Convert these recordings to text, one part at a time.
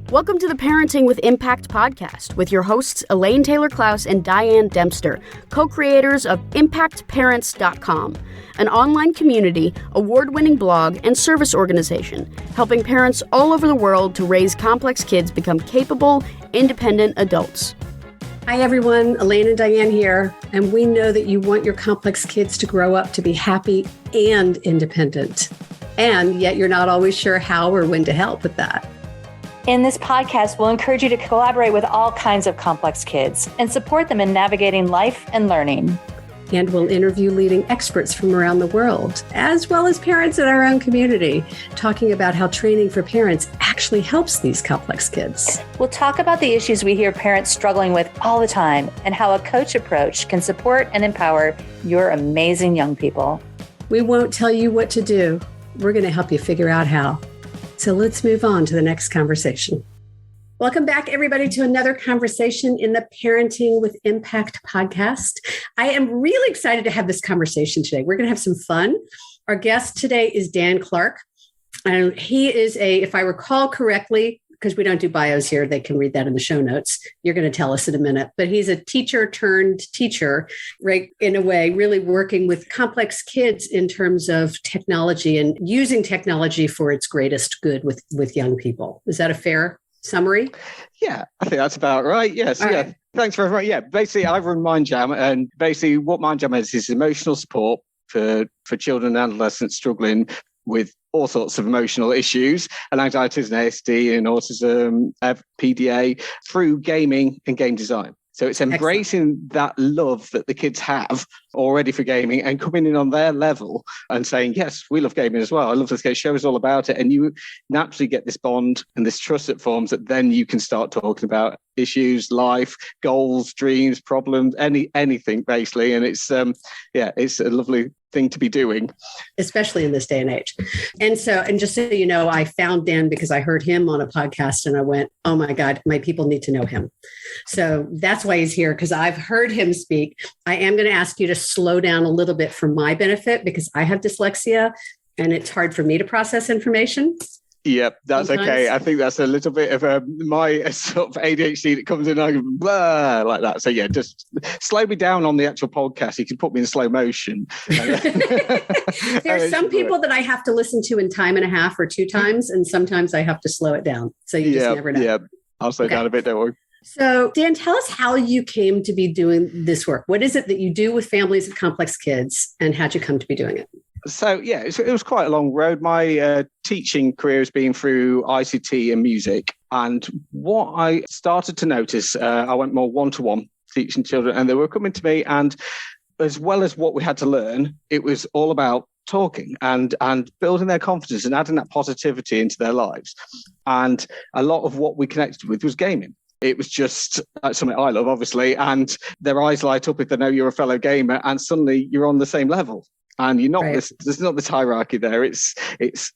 Welcome to the Parenting with Impact podcast with your hosts Elaine Taylor-Klaus and Diane Dempster, co-creators of ImpactParents.com, an online community, award-winning blog, and service organization helping parents all over the world to raise complex kids become capable, independent adults. Hi everyone, Elaine and Diane here, and we know that you want your complex kids to grow up to be happy and independent, and yet you're not always sure how or when to help with that. In this podcast, we'll encourage you to collaborate with all kinds of complex kids and support them in navigating life and learning. And we'll interview leading experts from around the world, as well as parents in our own community, talking about how training for parents actually helps these complex kids. We'll talk about the issues we hear parents struggling with all the time and how a coach approach can support and empower your amazing young people. We won't tell you what to do. We're going to help you figure out how. So let's move on to the next conversation. Welcome back, everybody, to another conversation in the Parenting with Impact podcast. I am really excited to have this conversation today. We're going to have some fun. Our guest today is Dan Clark, and he is if I recall correctly, because we don't do bios here, they can read that in the show notes. You're going to tell us in a minute, but he's a teacher turned teacher, right? In a way, really working with complex kids in terms of technology and using technology for its greatest good with young people. Is that a fair summary? Yeah, I think that's about right. Yes. All right. Thanks very much. Yeah. Basically, I run MindJam, and basically what MindJam is emotional support for children and adolescents struggling with all sorts of emotional issues and anxieties and ASD and autism, PDA through gaming and game design. So it's embracing that love that the kids have already for gaming and coming in on their level and saying, yes, we love gaming as well. I love this game. Show us all about it. And you naturally get this bond and this trust that forms that then you can start talking about issues, life, goals, dreams, problems, anything basically. And it's it's a lovely thing to be doing, especially in this day and age. And just so you know, I found Dan because I heard him on a podcast and I went, oh my God, my people need to know him. So that's why he's here, because I've heard him speak. I am going to ask you to slow down a little bit for my benefit because I have dyslexia and it's hard for me to process information. Yep, that's sometimes. Okay. I think that's a little bit of my sort of ADHD that comes in and I go, blah, like that. So yeah, just slow me down on the actual podcast. You can put me in slow motion. There's some people that I have to listen to in time and a half or 2 times, and sometimes I have to slow it down. So you just never know. Yeah, I'll slow down a bit, don't worry. So Dan, tell us how you came to be doing this work. What is it that you do with families of complex kids, and how'd you come to be doing it? So, yeah, it was quite a long road. My teaching career has been through ICT and music. And what I started to notice, I went more one-to-one teaching children, and they were coming to me. And as well as what we had to learn, it was all about talking and building their confidence and adding that positivity into their lives. And a lot of what we connected with was gaming. It was just something I love, obviously. And their eyes light up if they know you're a fellow gamer, and suddenly you're on the same level. And you're not there's not this hierarchy there. It's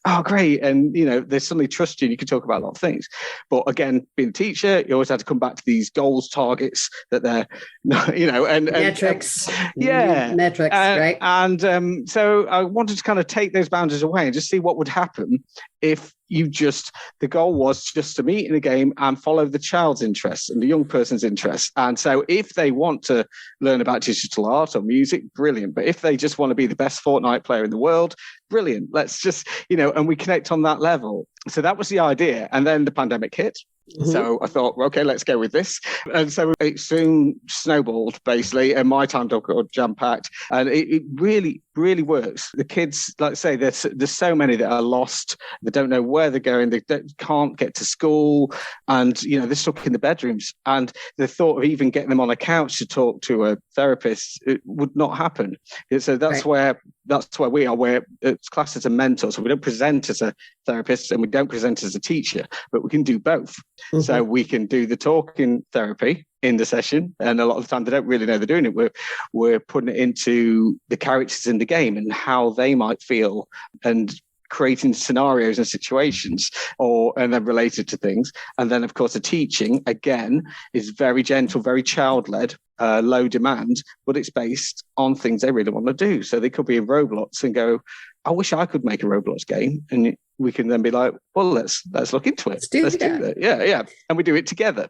oh great, and they suddenly trust you and you can talk about a lot of things. But again, being a teacher, you always had to come back to these goals, targets that they're and metrics. Metrics, right? And so I wanted to kind of take those boundaries away and just see what would happen if the goal was just to meet in a game and follow the child's interests and the young person's interests. And so if they want to learn about digital art or music, brilliant. But if they just want to be the best Fortnite player in the world, brilliant. Let's just, and we connect on that level. So that was the idea. And then the pandemic hit. Mm-hmm. So I thought, okay, let's go with this. And so it soon snowballed, basically, and my time got jam-packed. And it really, really works. The kids, like I say, there's so many that are lost. They don't know where they're going. They can't get to school. And, they're stuck in the bedrooms. And the thought of even getting them on a couch to talk to a therapist, it would not happen. So that's where we are. It's classed as a mentor. So we don't present as a therapist and we don't present as a teacher, but we can do both. Mm-hmm. So we can do the talking therapy in the session, and a lot of the time they don't really know they're doing it. We're putting it into the characters in the game and how they might feel, and creating scenarios and situations and then related to things. And then, of course, the teaching, again, is very gentle, very child-led, low demand, but it's based on things they really want to do. So they could be in Roblox and go, I wish I could make a Roblox game. And we can then be like, well, let's look into it. Let's do that. Yeah. And we do it together.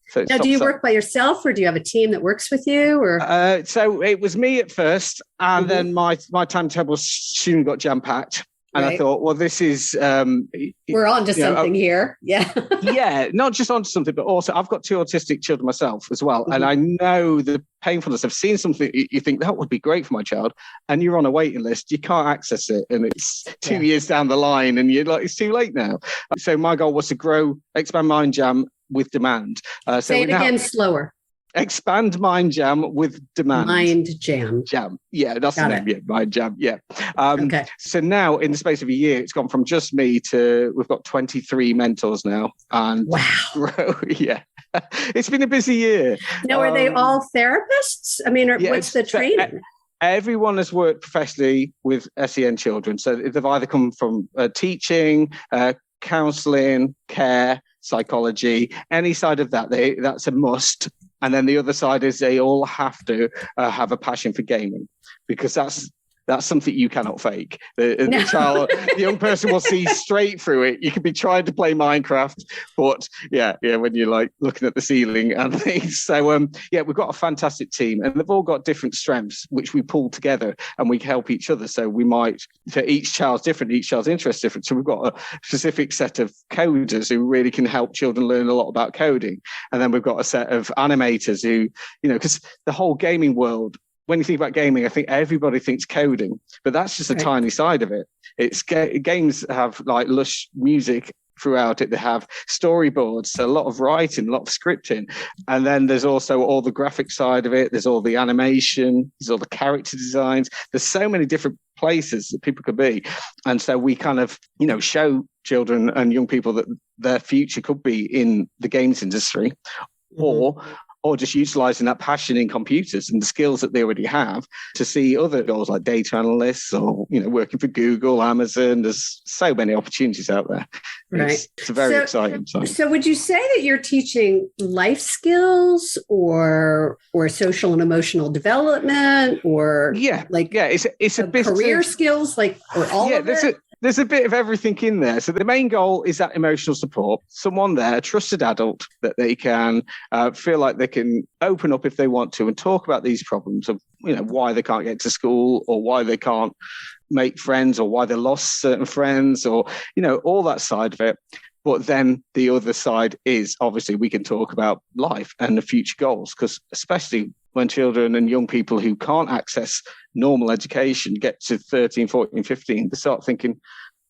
So now, do you work by yourself, or do you have a team that works with you? Or so it was me at first, and then my timetable soon got jam-packed. And I thought, well, this is... we're on to something here. Yeah. Yeah, not just onto something, but also I've got 2 autistic children myself as well. And I know the painfulness. I've seen something you think that would be great for my child, and you're on a waiting list. You can't access it. And it's 2 years down the line, and you're like, it's too late now. So my goal was to expand MindJam with demand. Say it again slower. Expand MindJam with demand. MindJam. Jam. Yeah, that's the name. Yeah, MindJam. Yeah. Okay. So now, in the space of a year, it's gone from just me to we've got 23 mentors now. And wow. Yeah. It's been a busy year. Now, are they all therapists? I mean, what's the training? Everyone has worked professionally with SEN children. So they've either come from teaching, counselling, care, psychology, any side of that, that's a must. And then the other side is they all have to have a passion for gaming, because that's something you cannot fake. The young person will see straight through it. You could be trying to play Minecraft, but yeah, when you're like looking at the ceiling and things. So we've got a fantastic team, and they've all got different strengths, which we pull together and we help each other. So we might, for each child's different, each child's interest different. So we've got a specific set of coders who really can help children learn a lot about coding. And then we've got a set of animators who, because the whole gaming world, when you think about gaming, I think everybody thinks coding, but that's just a tiny side of it. It's games have like lush music throughout it. They have storyboards, a lot of writing, a lot of scripting. And then there's also all the graphic side of it. There's all the animation, there's all the character designs. There's so many different places that people could be. And so we kind of, show children and young people that their future could be in the games industry, or just utilizing that passion in computers and the skills that they already have to see other goals like data analysts or, working for Google, Amazon. There's so many opportunities out there. Right. It's a very exciting time. So would you say that you're teaching life skills or social and emotional development or it's a bit career skills, or all of it? There's a bit of everything in there. So the main goal is that emotional support, someone there, a trusted adult that they can feel like they can open up if they want to and talk about these problems of, why they can't get to school or why they can't make friends or why they lost certain friends or, all that side of it. But then the other side is obviously we can talk about life and the future goals, because especially when children and young people who can't access normal education get to 13, 14, 15, they start thinking,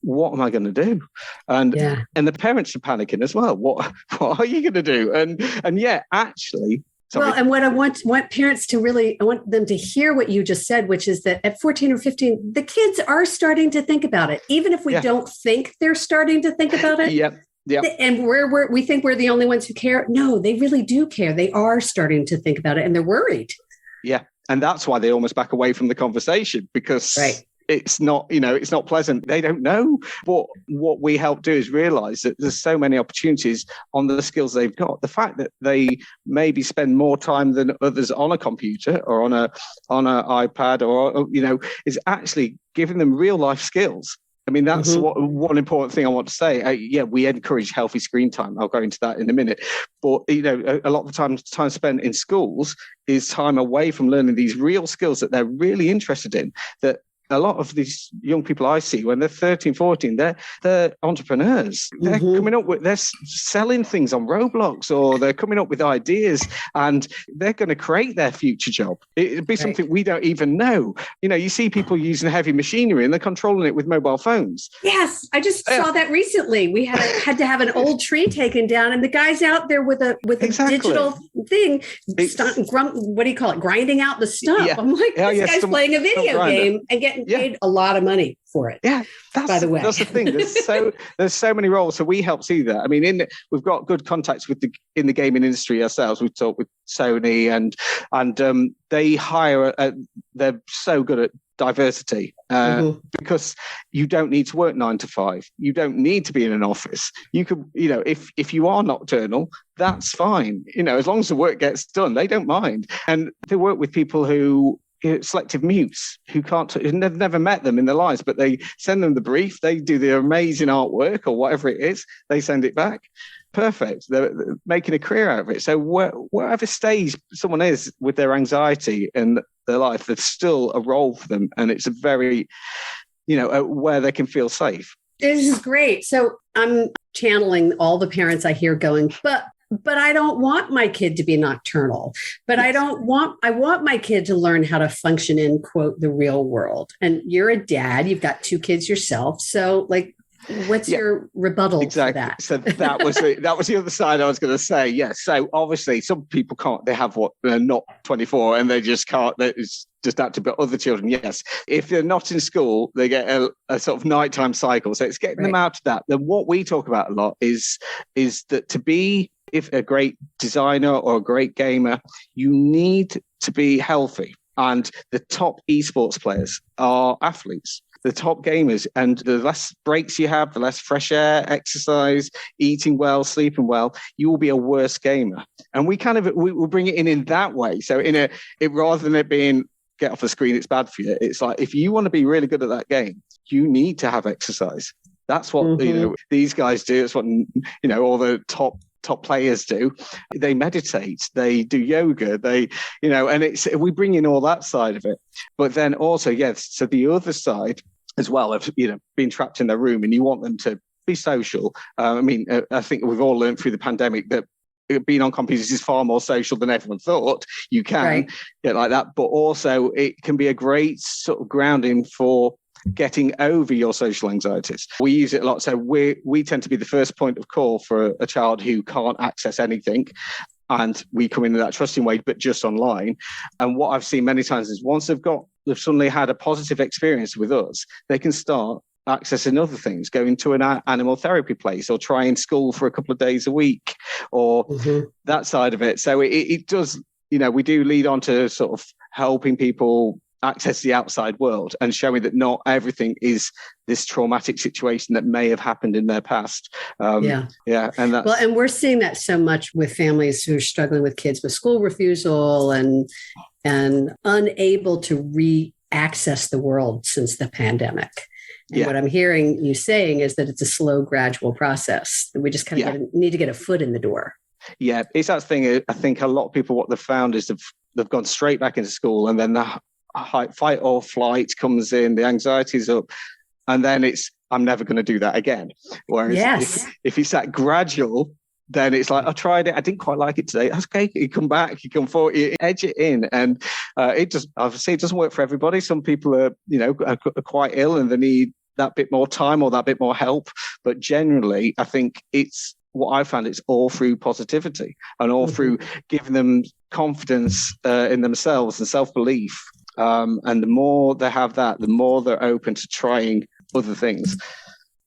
what am I going to do? And the parents are panicking as well. What are you going to do? And actually... Well, and what I want parents to I want them to hear what you just said, which is that at 14 or 15, the kids are starting to think about it, even if we don't think they're starting to think about it. Yeah. And we think we're the only ones who care. No, they really do care. They are starting to think about it, and they're worried. Yeah, and that's why they almost back away from the conversation, because it's not, it's not pleasant. They don't know. But what we help do is realize that there's so many opportunities on the skills they've got. The fact that they maybe spend more time than others on a computer or on an iPad or is actually giving them real life skills. I mean, that's one important thing I want to say. We encourage healthy screen time. I'll go into that in a minute. But, a lot of the time spent in schools is time away from learning these real skills that they're really interested in, that a lot of these young people I see when they're 13, 14, they're entrepreneurs. They're coming up with, they're selling things on Roblox, or they're coming up with ideas, and they're going to create their future job. It'd be something we don't even know. You see people using heavy machinery and they're controlling it with mobile phones. Yes, I just saw that recently. We had to have an old tree taken down, and the guy's out there with a digital thing, what do you call it? Grinding out the stump. Yeah. I'm like, this guy's playing a video game and getting paid a lot of money for it. Yeah, by the way, that's the thing. There's so many roles. So we help see that. I mean, we've got good contacts in the gaming industry ourselves. We've talked with Sony, and they hire. They're so good at diversity because you don't need to work 9 to 5. You don't need to be in an office. You could, if you are nocturnal, that's fine. As long as the work gets done, they don't mind. And they work with people who selective mutes who who've never met them in their lives, but they send them the brief, they do the amazing artwork or whatever it is, they send it back. Perfect. They're making a career out of it. So wherever stage someone is with their anxiety in their life, there's still a role for them. And it's a very, where they can feel safe. This is great. So I'm channeling all the parents I hear going, but I don't want my kid to be nocturnal, but I want my kid to learn how to function in, quote, the real world. And you're a dad, you've got 2 kids yourself. So what's your rebuttal to that? So that was the other side I was going to say. Yes. So obviously some people can't, they have they're not 24 and they just can't, it's just active, but other children, yes. If they're not in school, they get a sort of nighttime cycle. So it's getting them out of that. Then what we talk about a lot is that to be, if a great designer or a great gamer, you need to be healthy. And the top esports players are athletes, the top gamers. And the less breaks you have, the less fresh air, exercise, eating well, sleeping well, you will be a worse gamer. And we we'll bring it in that way. So rather than it being get off the screen, it's bad for you. It's like, if you want to be really good at that game, you need to have exercise. That's what, these guys do. It's what, all the top players do. They meditate, they do yoga, and we bring in all that side of it. But then also, yes, so the other side as well of, being trapped in their room and you want them to be social. I think we've all learned through the pandemic that being on computers is far more social than everyone thought. You can get like that, but also it can be a great sort of grounding for getting over your social anxieties. We use it a lot. So we tend to be the first point of call for a child who can't access anything. And we come in that trusting way, but just online. And what I've seen many times is once they've suddenly had a positive experience with us, they can start accessing other things, going to an animal therapy place or trying school for a couple of days a week or that side of it. So it does, we do lead on to sort of helping people access the outside world and showing that not everything is this traumatic situation that may have happened in their past. And we're seeing that so much with families who are struggling with kids with school refusal and unable to re-access the world since the pandemic. And what I'm hearing you saying is that it's a slow, gradual process. We just kind of need to get a foot in the door. Yeah, it's that thing. I think a lot of people, what they've found is they've gone straight back into school, and then the fight or flight comes in, the anxiety's up, and then it's, I'm never going to do that again. Whereas if it's that gradual, then it's like, I tried it, I didn't quite like it today. That's okay. You come back, you come forward, you edge it in. And it doesn't work for everybody. Some people are quite ill and they need that bit more time or that bit more help. But generally, I think it's what I found, it's all through positivity and all through giving them confidence in themselves and self-belief. And the more they have that, the more they're open to trying other things.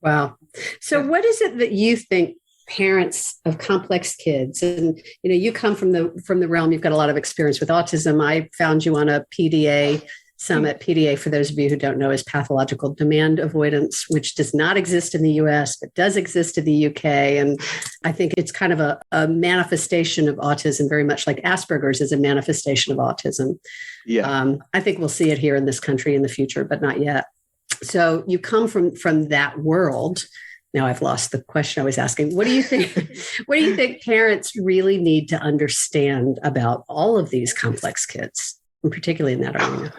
Wow. So what is it that you think parents of complex kids, and you come from the realm, you've got a lot of experience with autism. I found you on a PDA summit. PDA, for those of you who don't know, is pathological demand avoidance, which does not exist in the US, but does exist in the UK. And I think it's kind of a manifestation of autism, very much like Asperger's is a manifestation of autism. Yeah. I think we'll see it here in this country in the future, but not yet. So you come from that world. Now I've lost the question I was asking. What do you think? What do you think parents really need to understand about all of these complex kids, and particularly in that arena?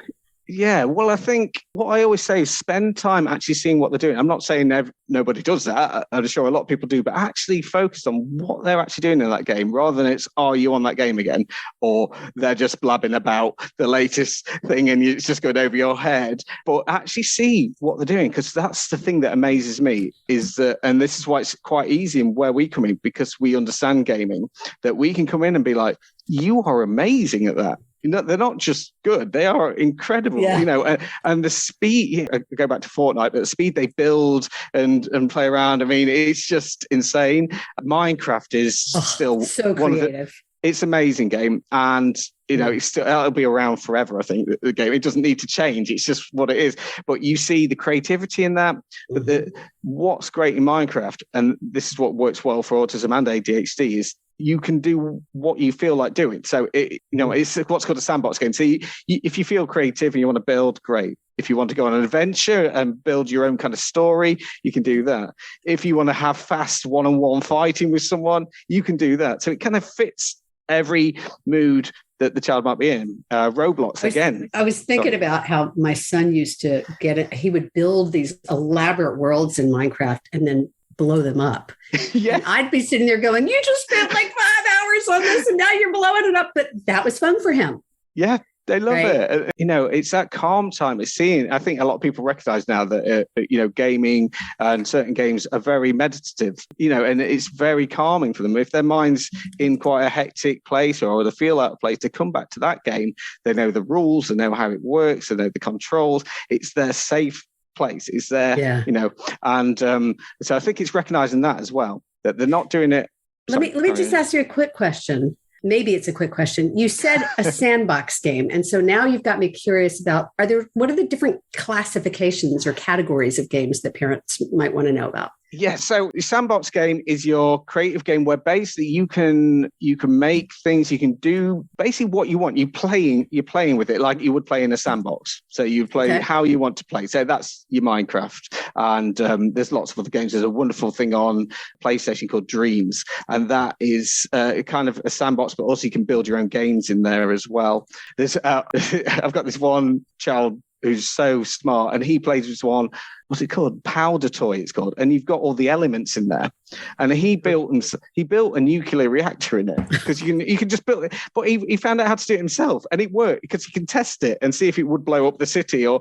Yeah, well, I think what I always say is spend time actually seeing what they're doing. I'm not saying nobody does that. I'm sure a lot of people do, but actually focus on what they're actually doing in that game rather than it's, are you on that game again? Or they're just blabbing about the latest thing and it's just going over your head. But actually see what they're doing, because that's the thing that amazes me is that, and this is why it's quite easy and where we come in, because we understand gaming, that we can come in and be like, you are amazing at that. They're not just good, they are incredible, and the speed, I go back to Fortnite, but the speed they build and play around, I mean, it's just insane. Minecraft is still so creative. It's an amazing game. And, it'll be around forever, I think, the game. It doesn't need to change. It's just what it is. But you see the creativity in that. But what's great in Minecraft, and this is what works well for autism and ADHD, is you can do what you feel like doing. So it's what's called a sandbox game. So if you feel creative and you want to build, great. If you want to go on an adventure and build your own kind of story, you can do that. If you want to have fast one-on-one fighting with someone, you can do that. So it kind of fits every mood that the child might be in. Roblox, again. I was thinking about how my son used to get it. He would build these elaborate worlds in Minecraft and then blow them up. Yeah. And I'd be sitting there going, you just spent like 5 hours on this and now you're blowing it up. But that was fun for him. Yeah. They love it. It's that calm time. I think a lot of people recognize now that, gaming and certain games are very meditative, and it's very calming for them. If their mind's in quite a hectic place or they feel out of place, they come back to that game. They know the rules, they know how it works, they know the controls. It's their safe place. It's there, and so I think it's recognizing that as well, that they're not doing it. Let me just ask you a quick question. Maybe it's a quick question. You said a sandbox game. And so now you've got me curious about, what are the different classifications or categories of games that parents might want to know about? Yeah, so the sandbox game is your creative game where basically you can make things, you can do basically what you want. You're playing with it like you would play in a sandbox. So you play how you want to play. So that's your Minecraft. And there's lots of other games. There's a wonderful thing on PlayStation called Dreams. And that is kind of a sandbox, but also you can build your own games in there as well. There's I've got this one child who's so smart, and he plays with one, what's it called? Powder toy, it's called. And you've got all the elements in there. And he built a nuclear reactor in it because you can just build it. But he found out how to do it himself, and it worked because he can test it and see if it would blow up the city or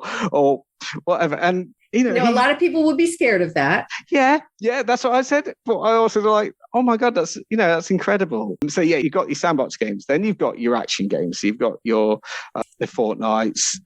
whatever. And a lot of people would be scared of that. Yeah, that's what I said. But I also like, oh my God, that's incredible. So yeah, you've got your sandbox games. Then you've got your action games. So you've got your the Fortnites.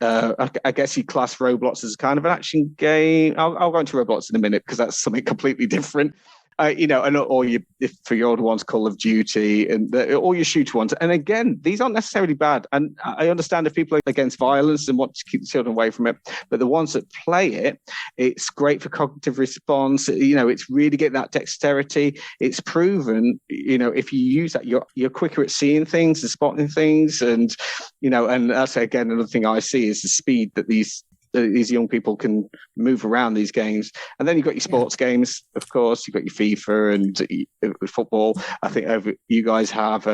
I guess you class Roblox as kind of an action game. I'll go into Roblox in a minute because that's something completely different. For your older ones, Call of Duty and all your shooter ones. And again, these aren't necessarily bad. And I understand if people are against violence and want to keep the children away from it, but the ones that play it, it's great for cognitive response. It's really getting that dexterity. It's proven, if you use that, you're quicker at seeing things and spotting things. And, and that's again, another thing I see is the speed that these young people can move around these games. And then you've got your sports games, of course. You've got your FIFA and football. I think you guys have,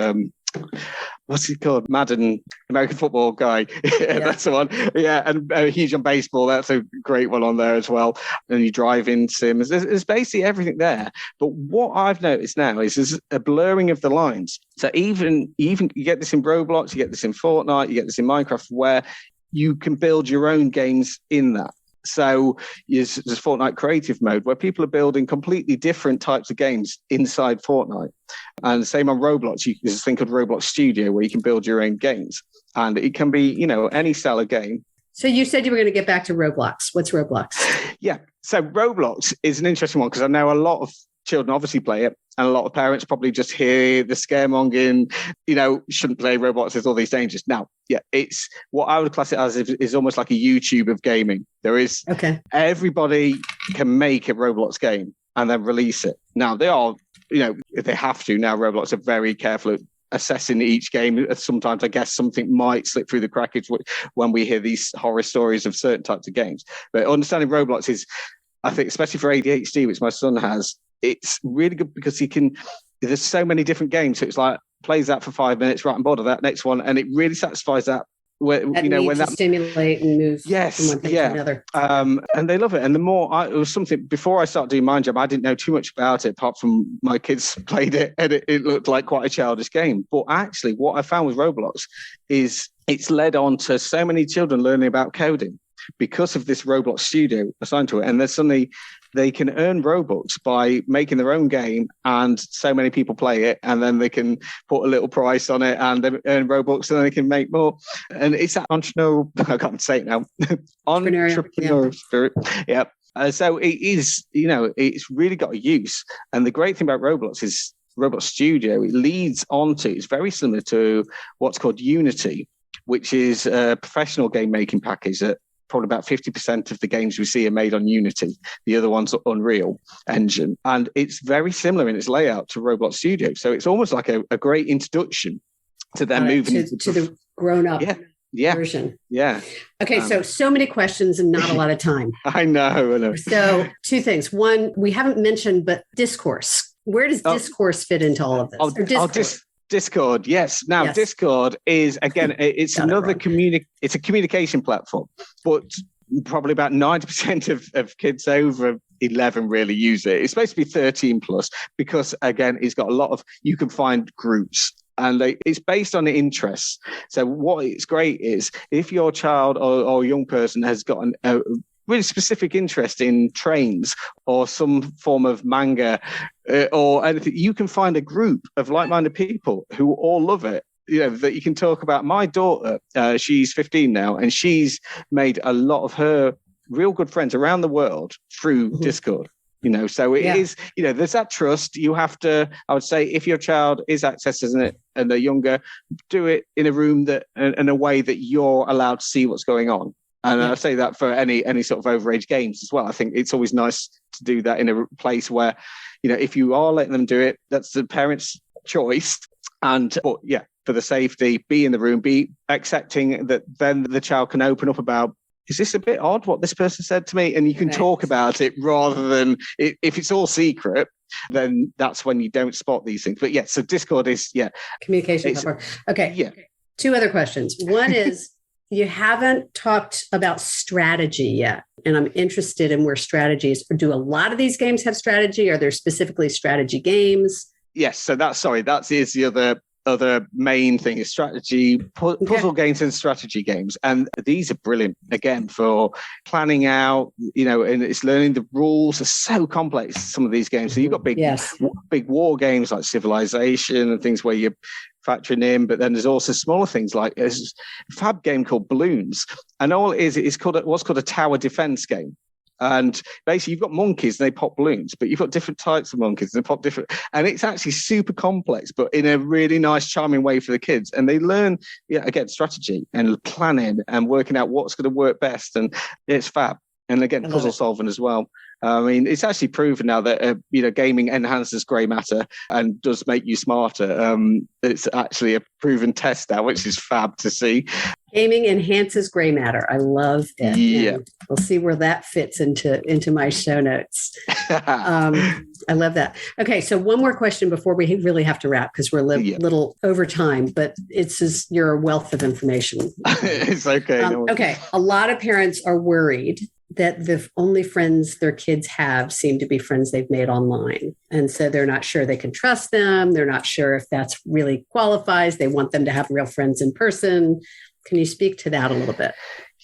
what's it called? Madden, American football guy. That's the one. Yeah, and huge on baseball. That's a great one on there as well. And you drive in sims. There's basically everything there. But what I've noticed now is there's a blurring of the lines. So even you get this in Roblox, you get this in Fortnite, you get this in Minecraft, where you can build your own games in that. So there's Fortnite creative mode where people are building completely different types of games inside Fortnite. And same on Roblox, there's this thing called Roblox Studio where you can build your own games. And it can be, any style of game. So you said you were going to get back to Roblox. What's Roblox? Yeah. So Roblox is an interesting one because I know a lot of children obviously play it, and a lot of parents probably just hear the scaremongering, shouldn't play Roblox, there's all these dangers. Now, yeah, it's what I would class it as is almost like a YouTube of gaming. There is, everybody can make a Roblox game and then release it. Now, they are, if they have to, now Roblox are very careful at assessing each game. Sometimes I guess something might slip through the crackers when we hear these horror stories of certain types of games. But understanding Roblox is, I think, especially for ADHD, which my son has, it's really good because there's so many different games. So it's like, plays that for 5 minutes, right on board of that next one. And it really satisfies that. When that stimulate and move from one thing to another. And they love it. And the more it was something, before I started doing MindJam, I didn't know too much about it, apart from my kids played it and it looked like quite a childish game. But actually what I found with Roblox is it's led on to so many children learning about coding because of this Roblox Studio assigned to it. And then suddenly they can earn Robux by making their own game, and so many people play it, and then they can put a little price on it and they earn Robux, and then they can make more. And it's that entrepreneurial, I can't say it now, entrepreneurial spirit. Yeah. So it is, it's really got a use. And the great thing about Roblox is Roblox Studio, it leads onto, it's very similar to what's called Unity, which is a professional game making package that probably about 50% of the games we see are made on Unity. The other one's Unreal Engine. And it's very similar in its layout to Roblox Studio. So it's almost like a great introduction to them moving to the grown-up version. Yeah. Okay, so many questions and not a lot of time. I know. So 2 things. One, we haven't mentioned, but discourse. Where does discourse fit into all of this? Discord, yes. Now, yes. Discord is, again, it's another it's a communication platform, but probably about 90% of kids over 11 really use it. It's supposed to be 13 plus because, again, it's got a lot of, you can find groups. And it's based on the interests. So what is great is if your child or young person has got a really specific interest in trains or some form of manga or anything, you can find a group of like-minded people who all love it. That you can talk about. My daughter, she's 15 now, and she's made a lot of her real good friends around the world through Discord. So it is, there's that trust. You have to, I would say, if your child is accessing it and they're younger, do it in a room that, in a way that you're allowed to see what's going on. And I say that for any sort of overage games as well. I think it's always nice to do that in a place where, if you are letting them do it, that's the parent's choice. But for the safety, be in the room, be accepting that then the child can open up about, is this a bit odd what this person said to me? And you can talk about it rather than if it's all secret, then that's when you don't spot these things. But so Discord is, communication platform. Okay. Yeah. 2 other questions. One is you haven't talked about strategy yet. And I'm interested in where strategies, do a lot of these games have strategy? Are there specifically strategy games? Yes. So that is the other main thing is strategy, puzzle games and strategy games. And these are brilliant, again, for planning out, and it's learning the rules are so complex, some of these games. So you've got big war games like Civilization and things where you're factoring in, but then there's also smaller things like a fab game called Balloons. And all it is, it's called what's called a tower defense game. And basically, you've got monkeys and they pop balloons, but you've got different types of monkeys and they pop different. And it's actually super complex, but in a really nice, charming way for the kids. And they learn, again, strategy and planning and working out what's going to work best. And it's fab. And again, puzzle solving as well. I mean, it's actually proven now that, gaming enhances grey matter and does make you smarter. It's actually a proven test now, which is fab to see. Gaming enhances gray matter. I love it. Yeah. And we'll see where that fits into my show notes. I love that. Okay. So one more question before we really have to wrap because we're a little over time, but you're a wealth of information. It's okay. Okay. A lot of parents are worried that the only friends their kids have seem to be friends they've made online. And so they're not sure they can trust them. They're not sure if that's really qualifies. They want them to have real friends in person. Can you speak to that a little bit?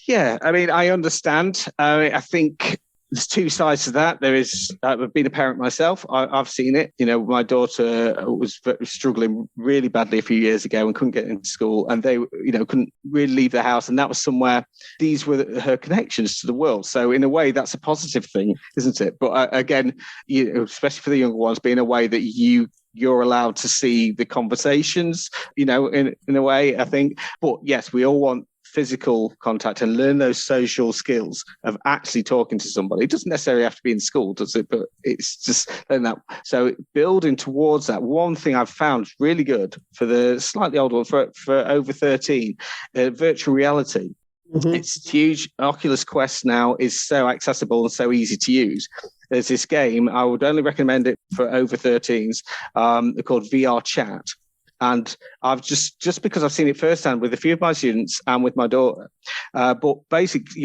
Yeah, I mean, I understand. I think there's 2 sides to that. There is, I've been a parent myself. I've seen it. My daughter was struggling really badly a few years ago and couldn't get into school, and they, couldn't really leave the house. And that was somewhere these were her connections to the world. So in a way, that's a positive thing, isn't it? But again, especially for the younger ones, being a way that you're allowed to see the conversations, in a way, I think. But yes, we all want physical contact and learn those social skills of actually talking to somebody. It doesn't necessarily have to be in school, does it? But it's just learn that. So building towards that. One thing I've found really good for the slightly older one, for over 13, virtual reality. Mm-hmm. It's huge. Oculus Quest now is so accessible and so easy to use. There's this game, I would only recommend it for over 13s, called VR Chat. And I've just because I've seen it firsthand with a few of my students and with my daughter. But basically,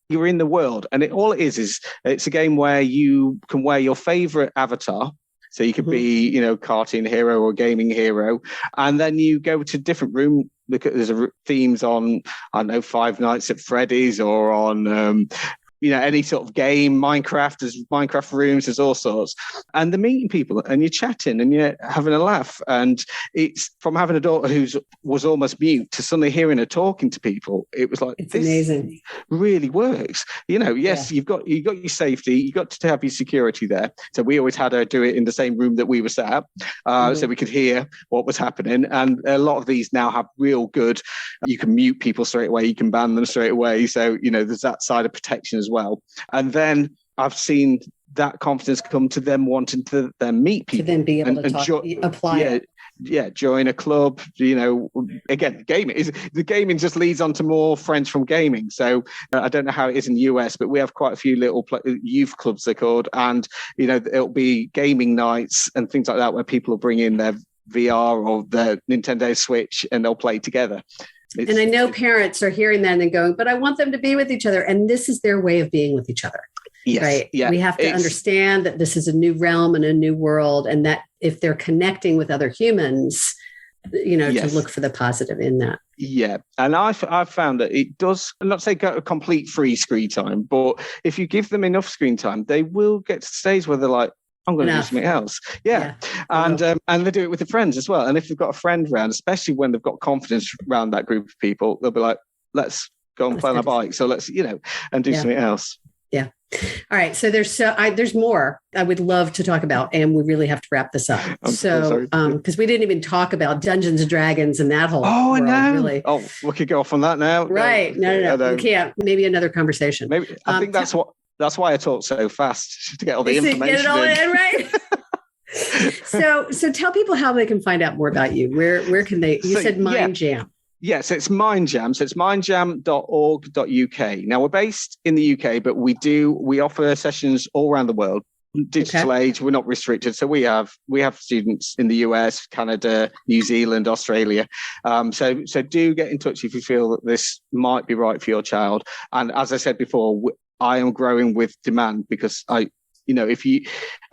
you're in the world, and all it is it's a game where you can wear your favorite avatar. So you could be, cartoon hero or gaming hero, and then you go to a different room. There's themes on, I don't know, Five Nights at Freddy's or on any sort of game, Minecraft, there's Minecraft rooms, there's all sorts. And they're meeting people and you're chatting and you're having a laugh. And it's from having a daughter who was almost mute to suddenly hearing her talking to people. It was like, it's this amazing. Really works. Yes, you've got your safety, you've got to have your security there. So we always had her do it in the same room that we were sat at, so we could hear what was happening. And a lot of these now have real good, you can mute people straight away, you can ban them straight away. So, there's that side of protection as well. And then I've seen that confidence come to them wanting to then meet people. To then be able to apply it. Yeah, join a club, again, the gaming just leads on to more friends from gaming. So I don't know how it is in the US, but we have quite a few little youth clubs, they're called. And, it'll be gaming nights and things like that where people will bring in their VR or their Nintendo Switch and they'll play together. And I know parents are hearing that and going, but I want them to be with each other. And this is their way of being with each other. Yes, right. Yeah, we have to understand that this is a new realm and a new world. And that if they're connecting with other humans, to look for the positive in that. Yeah. And I've found that it does, I'm not say go to complete free screen time, but if you give them enough screen time, they will get to the stage where they're like, I'm going to do something else. Yeah. And they do it with their friends as well. And if they've got a friend around, especially when they've got confidence around that group of people, they'll be like, let's go and play on a bike. So let's, and do something else. Yeah. All right. So there's more I would love to talk about, and we really have to wrap this up. Because we didn't even talk about Dungeons and Dragons and that whole world, no. Really. Oh, we could go off on that now. Right. No. We can't. Maybe another conversation. Maybe. I think that's why I talk so fast, to get all the information. Get it all in, right? So tell people how they can find out more about you. Where can they? You said MindJam. Yes, it's MindJam. So it's mindjam.org.uk. Now we're based in the UK, but we offer sessions all around the world. Digital age, we're not restricted. So we have students in the US, Canada, New Zealand, Australia. So do get in touch if you feel that this might be right for your child. And as I said before, I am growing with demand because I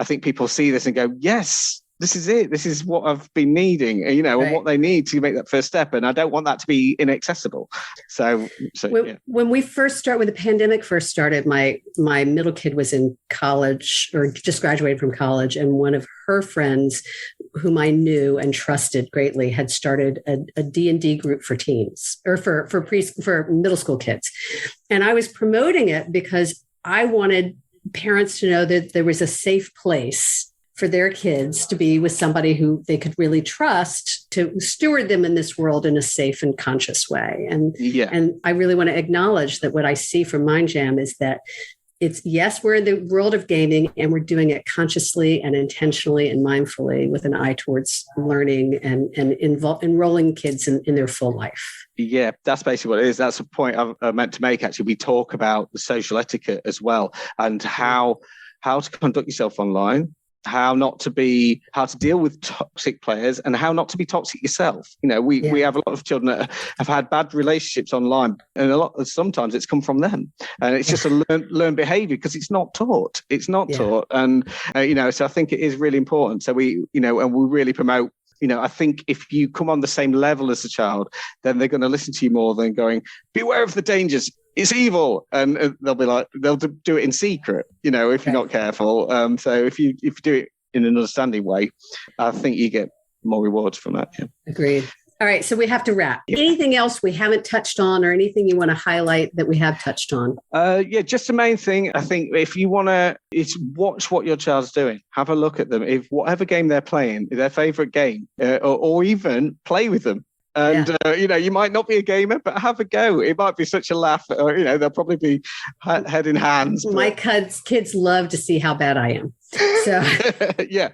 think people see this and go, yes, this is it. This is what I've been needing, and what they need to make that first step. And I don't want that to be inaccessible. When we first started, when the pandemic first started, my middle kid was in college or just graduated from college. And one of her friends whom I knew and trusted greatly had started a D&D group for teens or for middle school kids. And I was promoting it because I wanted parents to know that there was a safe place for their kids to be with somebody who they could really trust to steward them in this world in a safe and conscious way. And I really want to acknowledge that what I see from MindJam is that we're in the world of gaming and we're doing it consciously and intentionally and mindfully with an eye towards learning and enrolling kids in their full life. Yeah, that's basically what it is. That's a point I meant to make, actually. We talk about the social etiquette as well and how to conduct yourself online, how to deal with toxic players and how not to be toxic yourself. We have a lot of children that have had bad relationships online, and sometimes it's come from them, and it's just a learned behavior because it's not taught. Taught. And so I think it is really important. So we really promote, I think if you come on the same level as a child, then they're going to listen to you more than going, beware of the dangers. It's evil. And they'll be like, they'll do it in secret, if you're not careful. So if you do it in an understanding way, I think you get more rewards from that. Yeah. Agreed. All right. So we have to wrap. Yeah. Anything else we haven't touched on or anything you want to highlight that we have touched on? Just the main thing. I think if you want to, it's watch what your child's doing. Have a look at them. If whatever game they're playing, their favorite game, or even play with them. And, you might not be a gamer, but have a go. It might be such a laugh. Or, they'll probably be head in hands. My kids love to see how bad I am. So yeah.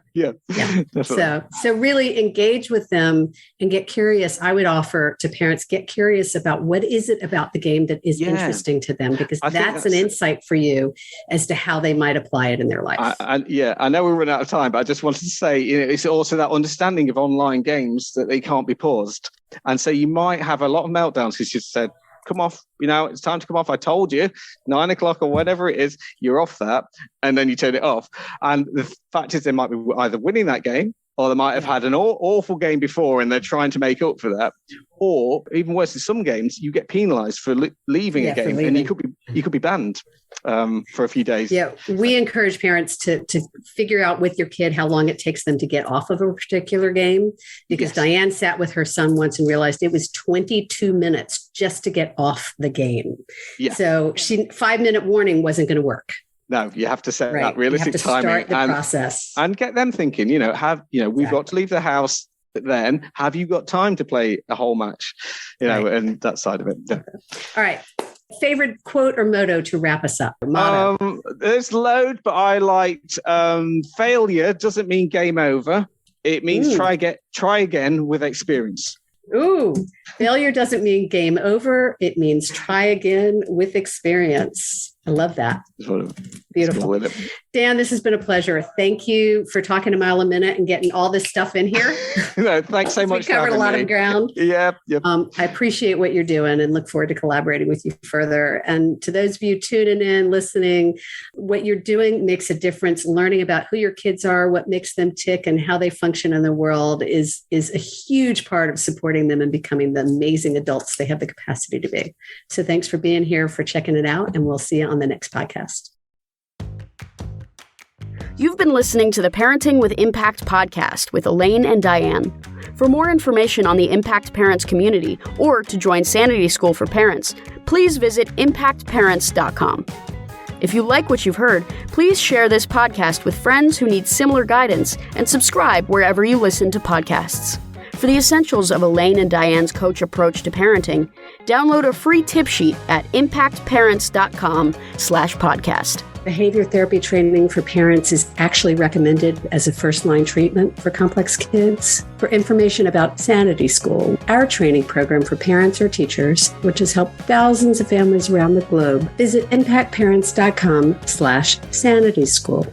So really engage with them and get curious. I would offer to parents, get curious about what is it about the game that is interesting to them, because that's an insight for you as to how they might apply it in their life. I know we're running out of time, but I just wanted to say, it's also that understanding of online games that they can't be paused. And so you might have a lot of meltdowns because you said, come off, it's time to come off. I told you, 9 o'clock or whatever it is, you're off that. And then you turn it off. And the fact is they might be either winning that game or they might have had an awful game before and they're trying to make up for that. Or even worse, in some games, you get penalized for leaving a game, and you could be banned for a few days. Yeah, we encourage parents to figure out with your kid how long it takes them to get off of a particular game, because Diane sat with her son once and realized it was 22 minutes just to get off the game. Yeah. So 5-minute warning wasn't going to work. No, you have to set that realistic timing process and get them thinking, we've got to leave the house. Then have you got time to play a whole match, and that side of it. Yeah. All right. Favorite quote or motto to wrap us up? Motto. There's loads, but I liked failure doesn't mean game over. It means try again with experience. Ooh, failure doesn't mean game over. It means try again with experience. I love that. Beautiful. Dan, this has been a pleasure. Thank you for talking a mile a minute and getting all this stuff in here. No, thanks so much. We covered a lot of ground. Yep. I appreciate what you're doing and look forward to collaborating with you further. And to those of you tuning in, listening, what you're doing makes a difference. Learning about who your kids are, what makes them tick, and how they function in the world is a huge part of supporting them and becoming the amazing adults they have the capacity to be. So thanks for being here, for checking it out, and we'll see you on the next podcast. You've been listening to the Parenting with Impact podcast with Elaine and Diane. For more information on the Impact Parents community or to join Sanity School for Parents, please visit impactparents.com. If you like what you've heard, please share this podcast with friends who need similar guidance and subscribe wherever you listen to podcasts. For the essentials of Elaine and Diane's coach approach to parenting, download a free tip sheet at impactparents.com/podcast. Behavior therapy training for parents is actually recommended as a first-line treatment for complex kids. For information about Sanity School, our training program for parents or teachers, which has helped thousands of families around the globe, visit impactparents.com/Sanity School.